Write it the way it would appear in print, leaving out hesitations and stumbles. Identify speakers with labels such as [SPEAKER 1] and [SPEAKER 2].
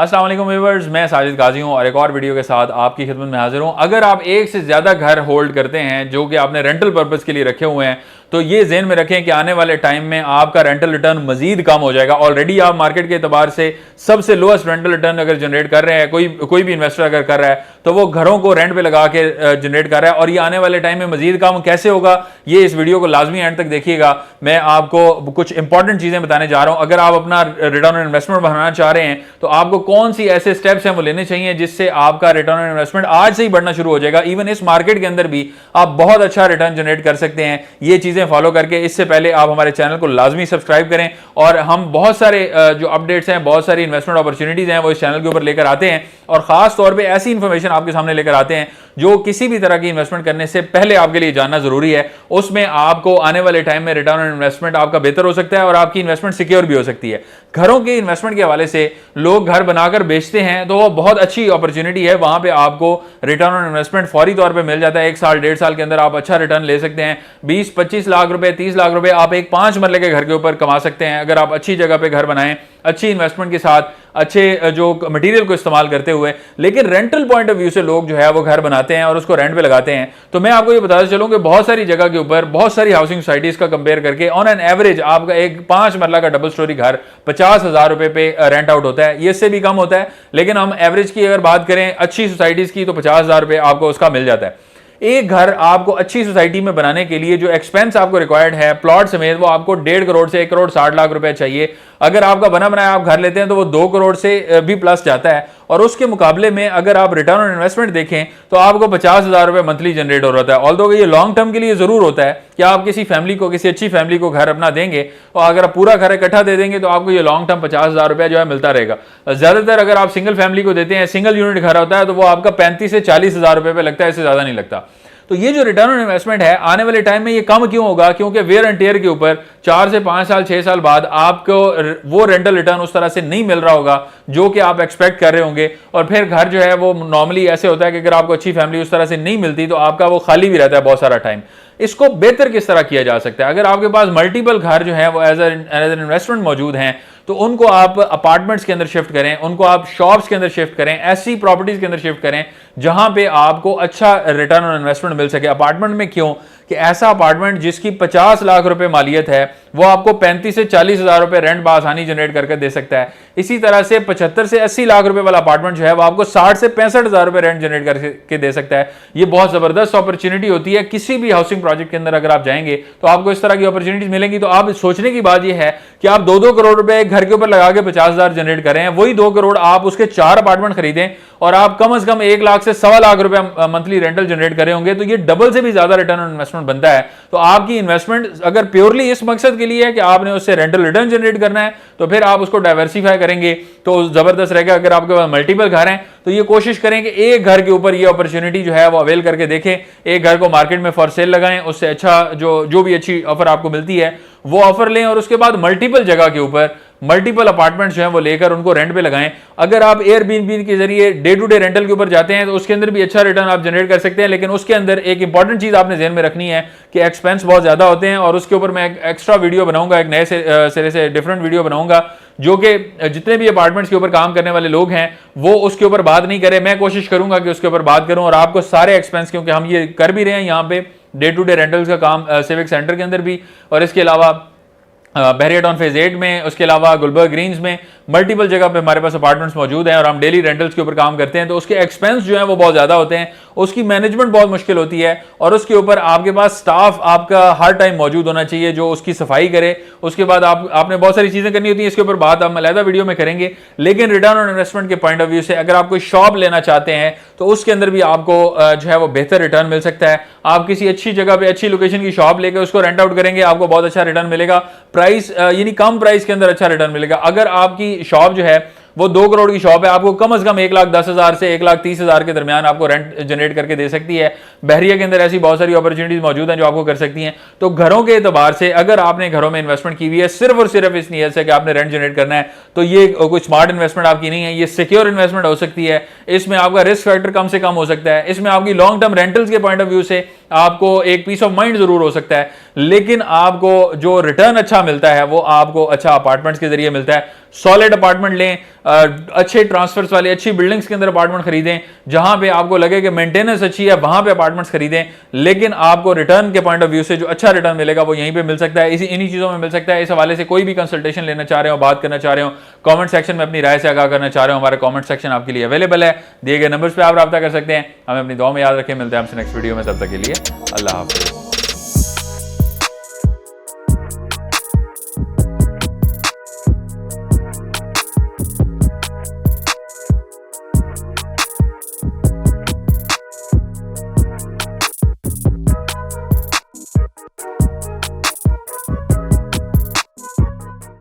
[SPEAKER 1] अस्सलाम वालेकुम व्यूअर्स, मैं साजिद गाजी हूं और एक और वीडियो के साथ आपकी खिदमत में हाजिर हूं। अगर आप एक से ज़्यादा घर होल्ड करते हैं जो कि आपने रेंटल पर्पज़ के लिए रखे हुए हैं तो ये ज़हन में रखें कि आने वाले टाइम में आपका रेंटल रिटर्न मजीद कम हो जाएगा। ऑलरेडी आप मार्केट के एतबार से सबसे लोएस्ट रेंटल रिटर्न अगर जनरेट कर रहे हैं, कोई भी इन्वेस्टर अगर कर रहा है तो वो घरों को रेंट पे लगा के जनरेट कर रहा है और ये आने वाले टाइम में मजीद कम कैसे होगा, ये इस वीडियो को लाजमी एंड तक देखिएगा। मैं आपको कुछ इंपॉर्टेंट चीज़ें बताने जा रहा हूँ। अगर आप अपना रिटर्न ऑन इन्वेस्टमेंट बनाना चाह रहे हैं तो आपको कौन सी ऐसे स्टेप्स हैं वो लेने चाहिए जिससे आपका रिटर्न ऑन इन्वेस्टमेंट आज से ही बढ़ना शुरू हो जाएगा। इवन इस मार्केट के अंदर भी आप बहुत अच्छा रिटर्न जनरेट कर सकते हैं ये चीज़ें फॉलो करके। इससे पहले आप हमारे चैनल को लाजमी सब्सक्राइब करें और हम बहुत सारे जो अपडेट्स हैं, बहुत सारी इन्वेस्टमेंट अपॉर्चुनिटीज हैं वो इस चैनल के ऊपर लेकर आते हैं और खास तौर पे ऐसी इंफॉर्मेशन आपके सामने लेकर आते हैं जो किसी भी तरह की इन्वेस्टमेंट करने से पहले आपके लिए जानना जरूरी है। उसमें आपको आने वाले टाइम में रिटर्न ऑन इन्वेस्टमेंट आपका बेहतर हो सकता है और आपकी इन्वेस्टमेंट सिक्योर भी हो सकती है। घरों के इन्वेस्टमेंट के हवाले से लोग घर बनाकर बेचते हैं तो वो बहुत अच्छी अपॉर्चुनिटी है। वहां पे आपको रिटर्न ऑन इन्वेस्टमेंट फौरी तौर पे मिल जाता है। 1 साल 1.5 साल के अंदर आप अच्छा रिटर्न ले सकते हैं। 20-25 लाख रुपए, 30 लाख रुपए आप एक 5 मरले के घर के ऊपर कमा सकते हैं अगर आप अच्छी जगह पे घर बनाएं, अच्छी इन्वेस्टमेंट के साथ, अच्छे जो मटेरियल को इस्तेमाल करते हुए। लेकिन रेंटल पॉइंट ऑफ व्यू से लोग जो है वो घर बनाते हैं और उसको रेंट पे लगाते हैं। तो मैं आपको ये बताता चलूं कि बहुत सारी जगह के ऊपर बहुत सारी हाउसिंग सोसाइटीज का कंपेयर करके ऑन एन एवरेज आपका एक 5 मरला का डबल स्टोरी घर 50,000 रुपए पे रेंट आउट होता है। ये इससे भी कम होता है लेकिन हम एवरेज की अगर बात करें अच्छी सोसाइटीज की तो 50,000 रुपए आपको उसका मिल जाता है। एक घर आपको अच्छी सोसाइटी में बनाने के लिए जो एक्सपेंस आपको रिक्वायर्ड है प्लॉट समेत वो आपको 1.5 करोड़ से 1 करोड़ 60 लाख रुपए चाहिए। अगर आपका बना बनाया आप घर लेते हैं तो वो 2 करोड़ से भी प्लस जाता है और उसके मुकाबले में अगर आप रिटर्न ऑन इन्वेस्टमेंट देखें तो आपको 50,000 रुपए मंथली जनरेट हो रहा है। ऑल्दो ये लॉन्ग टर्म के लिए जरूर होता है कि आप किसी फैमिली को, किसी अच्छी फैमिली को घर अपना देंगे और अगर आप पूरा घर इकट्ठा दे देंगे तो आपको ये लॉन्ग टर्म 50,000 रुपया जो है मिलता रहेगा। ज्यादातर अगर आप सिंगल फैमिली को देते हैं, सिंगल यूनिट घर होता है तो वो आपका 35 से 40,000 रुपए पे लगता है, इससे ज्यादा नहीं लगता। तो ये जो रिटर्न ऑन इन्वेस्टमेंट है आने वाले टाइम में ये कम क्यों होगा? क्योंकि वेयर एंड टेयर के ऊपर 4 से 5 साल 6 साल बाद आपको वो रेंटल रिटर्न उस तरह से नहीं मिल रहा होगा जो कि आप एक्सपेक्ट कर रहे होंगे और फिर घर जो है वो नॉर्मली ऐसे होता है कि अगर आपको अच्छी फैमिली उस तरह से नहीं मिलती तो आपका वो खाली भी रहता है बहुत सारा टाइम। इसको बेहतर किस तरह किया जा सकता है? अगर आपके पास मल्टीपल घर जो है वो एज एन इन्वेस्टमेंट मौजूद हैं तो उनको आप अपार्टमेंट्स के अंदर शिफ्ट करें, उनको आप शॉप्स के अंदर शिफ्ट करें, ऐसी प्रॉपर्टीज के अंदर शिफ्ट करें जहां पे आपको अच्छा रिटर्न ऑन इन्वेस्टमेंट मिल सके। अपार्टमेंट में क्यों कि ऐसा अपार्टमेंट जिसकी 50 लाख रुपए मालियत है वो आपको 35 से 40,000 रुपए रेंट बासानी जनरेट करके दे सकता है। इसी तरह से 75 से 80 लाख रुपए वाला अपार्टमेंट जो है वो आपको 60 से 65,000 रुपए रेंट जनरेट करके दे सकता है। ये बहुत जबरदस्त अपॉर्चुनिटी होती है। किसी भी हाउसिंग प्रोजेक्ट के अंदर अगर आप जाएंगे तो आपको इस तरह की अपॉर्चुनिटीज मिलेंगी। तो आप सोचने की बात यह है कि आप 2-2 करोड़ रुपए घर के ऊपर लगा के 50,000 जनरेट करें, वही 2 करोड़ आप उसके 4 अपार्टमेंट खरीदें और आप कम से कम 1 लाख से 1.25 लाख रुपए मंथली रेंटल जनरेट करे होंगे तो ये डबल से भी ज्यादा रिटर्न ऑन इन्वेस्टमेंट बनता है। तो आपकी इन्वेस्टमेंट अगर प्योरली इस मकसद के लिए है कि आपने उससे रेंटल रिटर्न जनरेट करना है तो फिर आप उसको डाइवर्सिफाई करेंगे तो जबरदस्त रहेगा। अगर आपके पास मल्टीपल घर हैं तो ये कोशिश करें कि एक घर के ऊपर ये अपॉर्चुनिटी जो है वो अवेल करके देखें। एक घर को मार्केट में फॉर सेल लगाएं, उससे अच्छा जो भी अच्छी ऑफर आपको मिलती है वो ऑफर लें और उसके बाद मल्टीपल जगह के ऊपर मल्टीपल अपार्टमेंट्स जो हैं वो लेकर उनको रेंट पे लगाएं। अगर आप एयरबीएनबी के जरिए डे टू डे रेंटल के ऊपर जाते हैं तो उसके अंदर भी अच्छा रिटर्न आप जनरेट कर सकते हैं। लेकिन उसके अंदर एक इंपॉर्टेंट चीज आपने ध्यान में रखनी है कि एक्सपेंस बहुत ज्यादा होते हैं और उसके ऊपर मैं एक एक्स्ट्रा वीडियो बनाऊंगा, एक नए सिरे से डिफरेंट वीडियो बनाऊंगा जो कि जितने भी अपार्टमेंट्स के ऊपर काम करने वाले लोग हैं वो उसके ऊपर बात नहीं करें। मैं कोशिश करूंगा कि उसके ऊपर बात करूं और आपको सारे एक्सपेंस, क्योंकि हम ये कर भी रहे हैं यहाँ पे डे टू डे रेंटल्स का काम सिविक सेंटर के अंदर भी और इसके अलावा बहरिया टाउन फेज 8 में, उसके अलावा गुलबर्ग ग्रीन्स में मल्टीपल जगह पे हमारे पास अपार्टमेंट्स मौजूद हैं और हम डेली रेंटल्स के ऊपर काम करते हैं। तो उसके एक्सपेंस जो है वो बहुत ज़्यादा होते हैं, उसकी मैनेजमेंट बहुत मुश्किल होती है और उसके ऊपर आपके पास स्टाफ आपका हर टाइम मौजूद होना चाहिए जो उसकी सफाई करे। उसके बाद आपने बहुत सारी चीज़ें करनी होती हैं, इसके ऊपर बात हम अलहदा वीडियो में करेंगे। लेकिन रिटर्न ऑन इन्वेस्टमेंट के पॉइंट ऑफ व्यू से अगर आप कोई शॉप लेना चाहते हैं तो उसके अंदर भी आपको जो है वो बेहतर रिटर्न मिल सकता है। आप किसी अच्छी जगह पे अच्छी लोकेशन की शॉप लेकर उसको रेंट आउट करेंगे, आपको बहुत अच्छा रिटर्न मिलेगा। प्राइस यानी कम प्राइस के अंदर अच्छा रिटर्न मिलेगा। अगर आपकी शॉप जो है वो 2 करोड़ की शॉप है, आपको कम से कम 1,10,000 से 1,30,000 के दरमियान आपको रेंट जनरेट करके दे सकती है। बहरिया के अंदर ऐसी बहुत सारी अपॉर्चुनिटीज मौजूद हैं जो आपको कर सकती हैं। तो घरों के एतबार से अगर आपने घरों में इन्वेस्टमेंट की हुई है सिर्फ और सिर्फ इस नीयत से कि आपने रेंट जनरेट करना है तो ये कोई स्मार्ट इन्वेस्टमेंट आपकी नहीं है। ये सिक्योर इन्वेस्टमेंट हो सकती है, इसमें आपका रिस्क फैक्टर कम से कम हो सकता है, इसमें आपकी लॉन्ग टर्म रेंटल्स के पॉइंट ऑफ व्यू से आपको एक पीस ऑफ माइंड जरूर हो सकता है, लेकिन आपको जो रिटर्न अच्छा मिलता है वो आपको अच्छा अपार्टमेंट्स के जरिए मिलता है। सॉलिड अपार्टमेंट लें, अच्छे ट्रांसफर्स वाले अच्छी बिल्डिंग्स के अंदर अपार्टमेंट खरीदें, जहां पे आपको लगे कि मेंटेनेंस अच्छी है वहां पे अपार्टमेंट्स खरीदें, लेकिन आपको रिटर्न के पॉइंट ऑफ व्यू से जो अच्छा रिटर्न मिलेगा वो यहीं पे मिल सकता है, इन्हीं चीजों में मिल सकता है। इस हवाले से कोई भी कंसल्टेशन लेना चाह रहे हो, बात करना चाह रहे हो, कमेंट सेक्शन में अपनी राय से आगाह करना चाह रहे हो, हमारा कमेंट सेक्शन आपके लिए अवेलेबल है। दिए गए नंबर्स पे आप रब्ता कर सकते हैं। हमें अपनी दुआ में याद रखें। मिलते हैं आपसे नेक्स्ट वीडियो में, तब तक के लिए अल्लाह हाफिज़।